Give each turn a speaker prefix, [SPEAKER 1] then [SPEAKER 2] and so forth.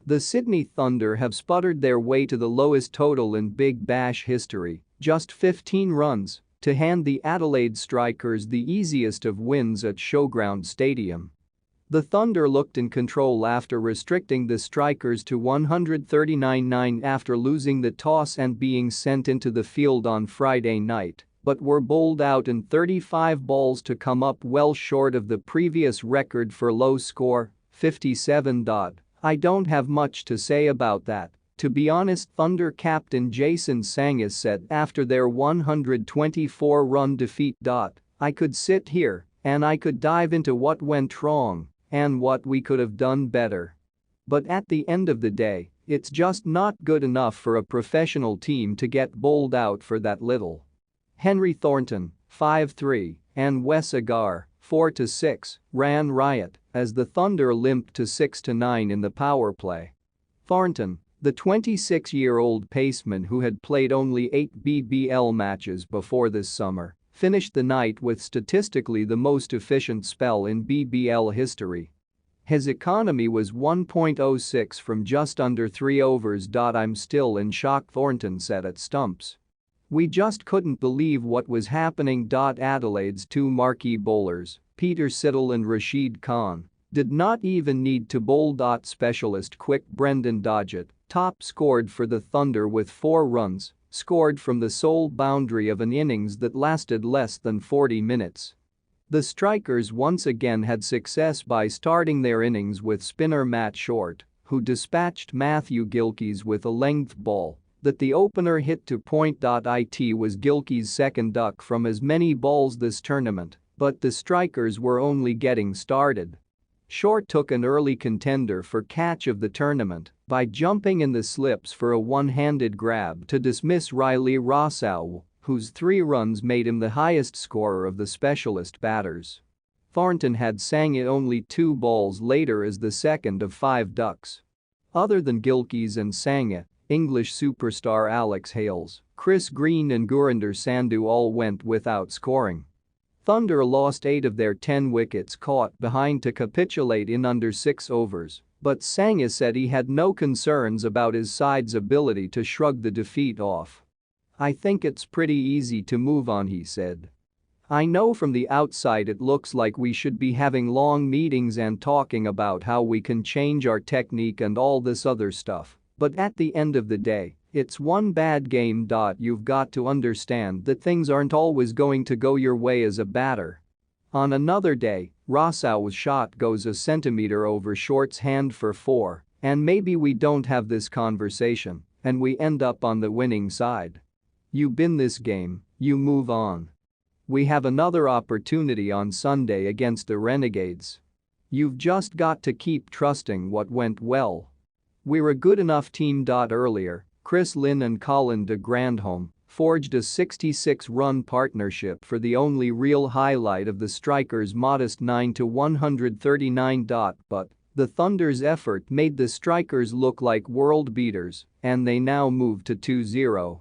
[SPEAKER 1] The Sydney Thunder have sputtered their way to the lowest total in Big Bash history, just 15 runs, to hand the Adelaide Strikers the easiest of wins at Showground Stadium. The Thunder looked in control after restricting the Strikers to 139 after losing the toss and being sent into the field on Friday night, but were bowled out in 35 balls to come up well short of the previous record for low score, 57. I don't have much to say about that, to be honest, Thunder captain Jason Sangha said after their 124-run defeat. I could sit here and I could dive into what went wrong and what we could have done better. But at the end of the day, it's just not good enough for a professional team to get bowled out for that little. Henry Thornton, 5-3, and Wes Agar, 4-6, ran riot as the Thunder limped to 6-9 in the power play. Thornton, the 26-year-old paceman who had played only 8 BBL matches before this summer, finished the night with statistically the most efficient spell in BBL history. His economy was 1.06 from just under 3 overs. I'm still in shock, Thornton said at Stumps. We just couldn't believe what was happening. Adelaide's two marquee bowlers, Siddle and Rashid Khan, did not even need to bowl.Specialist quick Brendan Doggett, top scored for the Thunder with 4 runs, scored from the sole boundary of an innings that lasted less than 40 minutes. The Strikers once again had success by starting their innings with spinner Matt Short, who dispatched Matthew Gilkes with a length ball that the opener hit to point.It was Gilkes' second duck from as many balls this tournament, but the Strikers were only getting started. Short took an early contender for catch of the tournament by jumping in the slips for a one-handed grab to dismiss Rilee Rossouw, whose 3 runs made him the highest scorer of the specialist batters. Thornton had Sangha only 2 balls later as the second of 5 ducks. Other than Gilkes and Sangha, English superstar Alex Hales, Green and Gurinder Sandhu all went without scoring. Thunder lost 8 of their 10 wickets caught behind to capitulate in under 6 overs, but Sangha said he had no concerns about his side's ability to shrug the defeat off. I think it's pretty easy to move on, he said. I know from the outside it looks like we should be having long meetings and talking about how we can change our technique and all this other stuff, but at the end of the day, it's one bad game. You've got to understand that things aren't always going to go your way as a batter. On another day, Rossouw's shot goes a centimetre over Short's hand for 4, and maybe we don't have this conversation and we end up on the winning side. You bin this game, you move on. We have another opportunity on Sunday against the Renegades. You've just got to keep trusting what went well. We're a good enough team. Earlier, Chris Lynn and Colin de Grandhomme forged a 66-run partnership for the only real highlight of the Strikers' modest 9-139. But the Thunder's effort made the Strikers look like world beaters, and they now move to 2-0.